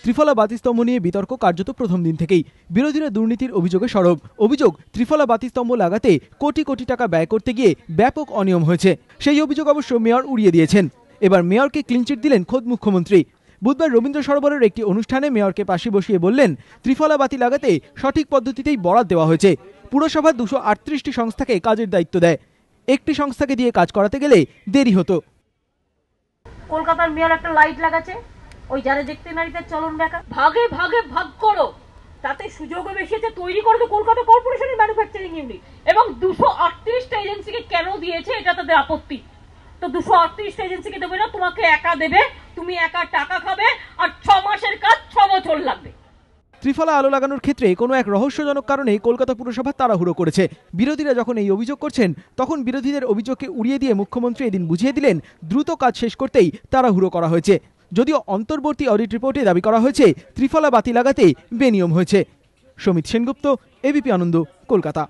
ত্রিফলা বাতিস্তম্ভ নিয়ে বিতর্ক কার্যত প্রথম দিন থেকেই। বিরোধীরা দুর্নীতির অভিযোগে সরব। অভিযোগ, ত্রিফলা বাতিস্তম্ভ লাগাতে কোটি কোটি টাকা ব্যয় করতে গিয়ে ব্যাপক অনিয়ম হয়েছে। সেই অভিযোগ অবশ্য মেয়র উড়িয়ে দিয়েছেন। এবার মেয়রকে ক্লিনচিট দিলেন খোদ মুখ্যমন্ত্রী। বুধবার রবীন্দ্র সরোবরের একটি অনুষ্ঠানে মেয়রকে পাশে বসিয়ে বললেন, ত্রিফলা বাতি লাগাতে সঠিক পদ্ধতিতেই বরাদ দেওয়া হয়েছে। পুরসভা 238টি সংস্থাকে কাজের দায়িত্ব দেয়। একটি সংস্থাকে দিয়ে কাজ করাতে গেলে দেরি হতো। কলকাতার মেয়র একটা লাইট লাগাচ্ছে, ওই যারা দেখতে নারীদের চলন দেখা, ভাগে ভাগে ভাগ করো, তাতে সুযোগও বেশি আছে, তৈরি করে তো কলকাতা কর্পোরেশনের ম্যানুফ্যাকচারিং ইউনিট। এবং 238টা এজেন্সিকে কেন দিয়েছে এটা তাদের আপত্তি। তো 238টা এজেন্সিকে দেবে না, তোমাকে একা দেবে, তুমি একা টাকা খাবে, আর 6 মাসের কাজ 6 বছর লাগবে। ত্রিফলা আলো লাগানোর ক্ষেত্রে কোনো এক রহস্যজনক কারণে কলকাতা পুরসভা তাড়াহুড়ো করেছে। বিরোধীরা যখন এই অভিযোগ করছেন, তখন বিরোধীদের অভিযোগকে উড়িয়ে দিয়ে মুখ্যমন্ত্রী এদিন বুঝিয়ে দিলেন, দ্রুত কাজ শেষ করতেই তাড়াহুড়ো করা হয়েছে। যদিও অন্তর্বর্তী অডিট রিপোর্টে দাবি করা হয়েছে ত্রিফলা বাতি লাগাতে বেনিয়ম হয়েছে। সমিত সেনগুপ্ত, এবিপি আনন্দ, কলকাতা।